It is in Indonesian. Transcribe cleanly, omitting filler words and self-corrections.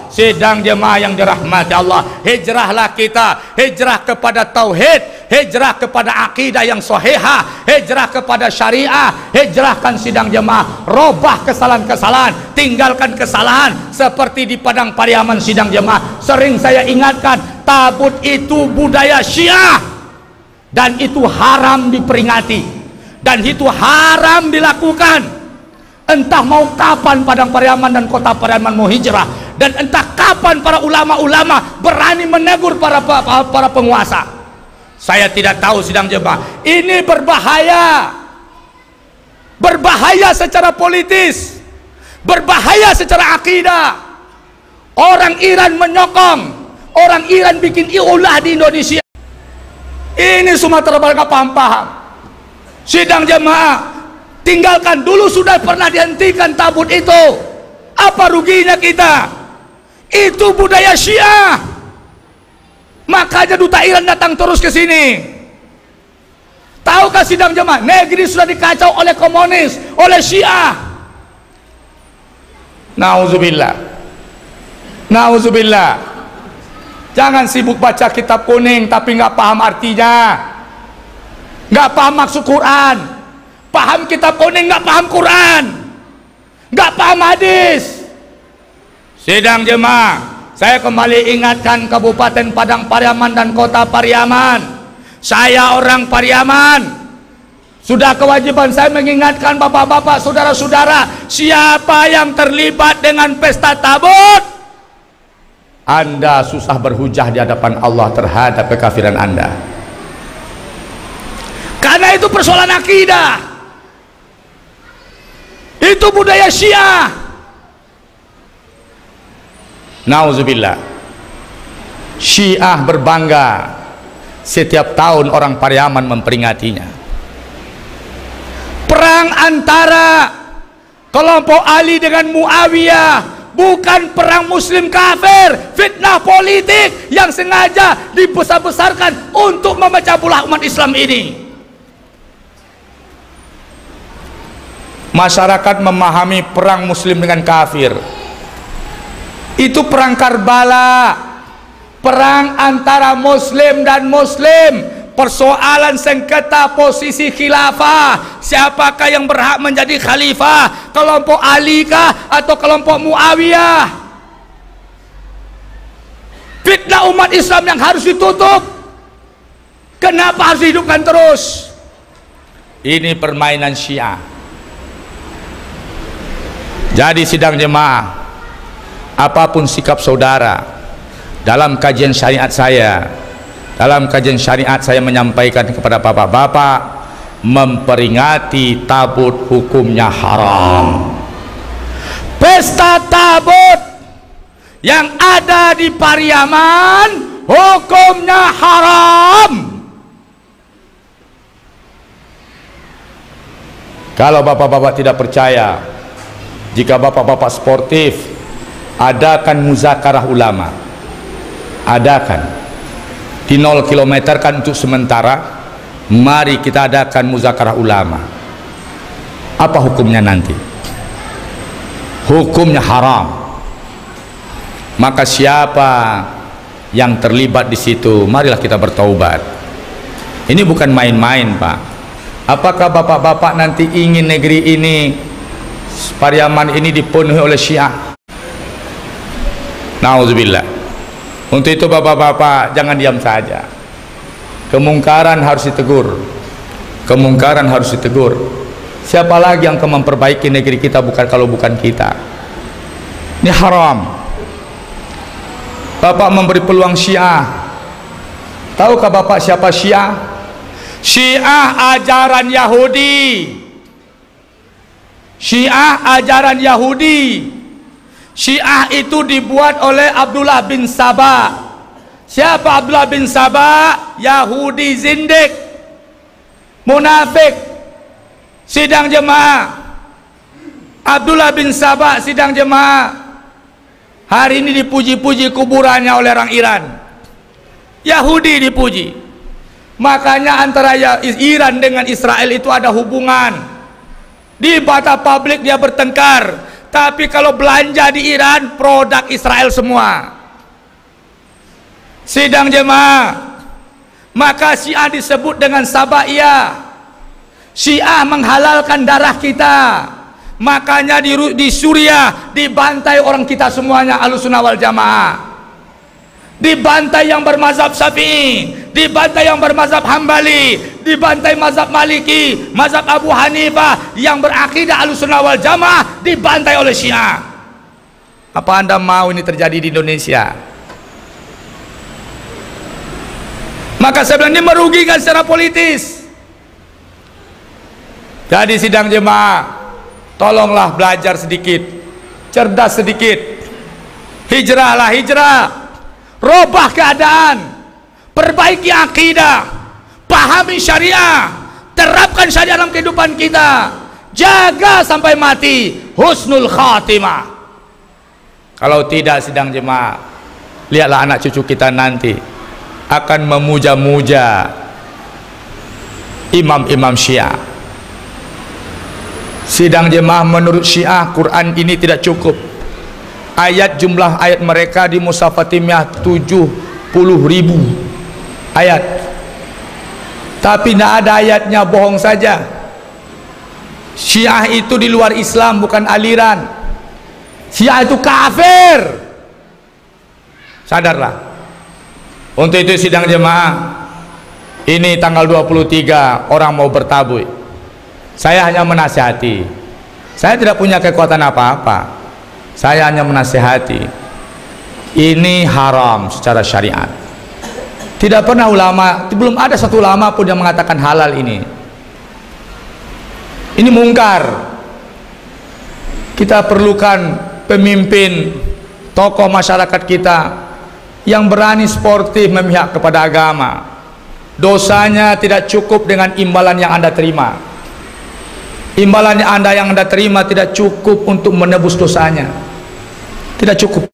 Sidang jemaah yang dirahmati Allah, hijrahlah kita, hijrah kepada tauhid, hijrah kepada akidah yang sahihah, hijrah kepada syariah. Hijrahkan sidang jemaah, robah kesalahan-kesalahan, tinggalkan kesalahan. Seperti di Padang Pariaman sidang jemaah, sering saya ingatkan, tabut itu budaya Syiah dan itu haram diperingati dan itu haram dilakukan. Entah mau kapan Padang Pariaman dan Kota Pariaman mau hijrah, dan entah kapan para ulama-ulama berani menegur para penguasa. Saya tidak tahu sidang jemaah, ini berbahaya, berbahaya secara politis, berbahaya secara akidah. Orang Iran menyokong, orang Iran bikin ulah di Indonesia. Ini Sumatera Barat nggak paham-paham. Sidang jemaah, tinggalkan dulu, sudah pernah dihentikan tabut itu. Apa ruginya kita? Itu budaya Syiah. Makanya duta Iran datang terus ke sini. Tahukah sidang jemaah, negeri sudah dikacau oleh komunis, oleh Syiah. Nauzubillah, nauzubillah. Jangan sibuk baca kitab kuning tapi nggak paham artinya, nggak paham maksud Quran. Paham kitab kuning nggak paham Quran, nggak paham hadis. Sidang jemaah, saya kembali ingatkan Kabupaten Padang Pariaman dan Kota Pariaman. Saya orang Pariaman, sudah kewajiban saya mengingatkan bapak-bapak, saudara-saudara, siapa yang terlibat dengan pesta tabut, Anda susah berhujah di hadapan Allah terhadap kekafiran Anda. Karena itu persoalan akidah. Itu budaya Syiah. Nauzubillah. Syiah berbangga setiap tahun orang Pariaman memperingatinya. Perang antara kelompok Ali dengan Muawiyah bukan perang muslim kafir, fitnah politik yang sengaja dibesar-besarkan untuk memecah belah umat Islam ini. Masyarakat memahami perang muslim dengan kafir itu perang Karbala, perang antara muslim dan muslim, persoalan sengketa posisi khilafah, siapakah yang berhak menjadi khalifah, kelompok Ali kah atau kelompok Muawiyah. Fitnah umat Islam yang harus ditutup, kenapa harus dihidupkan terus? Ini permainan Syiah. Jadi sidang jemaah, apapun sikap saudara, dalam kajian syariat saya menyampaikan kepada bapak-bapak, memperingati tabut hukumnya haram. Pesta tabut yang ada di Pariaman hukumnya haram. Kalau bapak-bapak tidak percaya, jika bapak-bapak sportif, adakan muzakarah ulama, adakan di 0 km kan untuk sementara. Mari kita adakan muzakarah ulama. Apa hukumnya nanti? Hukumnya haram. Maka siapa yang terlibat di situ, marilah kita bertaubat. Ini bukan main-main, Pak. Apakah bapak-bapak nanti ingin negeri ini, Pariaman ini dipenuhi oleh Syiah? Nauzubillah. Untuk itu bapak-bapak jangan diam saja. Kemungkaran harus ditegur. Kemungkaran harus ditegur. Siapa lagi yang akan memperbaiki negeri kita kalau bukan kita? Ini haram. Bapak memberi peluang Syiah. Tahukah bapak siapa Syiah? Syiah ajaran Yahudi. Syiah ajaran Yahudi. Syiah itu dibuat oleh Abdullah bin Sabah. Siapa Abdullah bin Sabah? Yahudi zindik, munafik. Sidang jemaah, Abdullah bin Sabah, sidang jemaah, hari ini dipuji-puji kuburannya oleh orang Iran. Yahudi dipuji. Makanya antara Iran dengan Israel itu ada hubungan. Di mata publik dia bertengkar, Tapi kalau belanja di Iran, produk Israel semua. Sidang jemaah, maka Syiah disebut dengan Sabaiyah. Syiah menghalalkan darah kita. Makanya di Suriah dibantai orang kita semuanya, Ahlussunnah wal Jamaah. Dibantai yang bermazhab Syafi'i, dibantai yang bermazhab Hambali, dibantai mazhab Maliki, mazhab Abu Hanifah, yang berakidah Ahlussunnah wal Jamaah dibantai oleh Syiah. Apa Anda mau ini terjadi di Indonesia? Maka saya bilang ini merugikan secara politis. Jadi sidang jemaah, tolonglah belajar sedikit, cerdas sedikit, hijrahlah, hijrah. Robah keadaan, perbaiki akidah, pahami syariah, terapkan syariah dalam kehidupan kita, jaga sampai mati, husnul khatimah. Kalau tidak sidang jemaah, lihatlah anak cucu kita nanti akan memuja-muja imam-imam Syiah. Sidang jemaah, menurut Syiah Quran ini tidak cukup. Jumlah ayat mereka di Mushaf Fatimiyah 70.000 ayat, tapi tidak ada ayatnya, bohong saja. Syiah itu di luar Islam, bukan aliran. Syiah itu kafir, sadarlah. Untuk itu sidang jemaah, ini tanggal 23 orang mau bertabui. Saya hanya menasihati, saya tidak punya kekuatan apa-apa. Saya hanya menasihati, ini haram secara syariat. Tidak pernah ulama, belum ada satu ulama pun yang mengatakan halal ini. Ini mungkar. Kita perlukan pemimpin, tokoh masyarakat kita yang berani sportif memihak kepada agama. Dosanya tidak cukup dengan imbalan yang Anda terima. Imbalan yang Anda terima tidak cukup untuk menebus dosanya. Tidak cukup.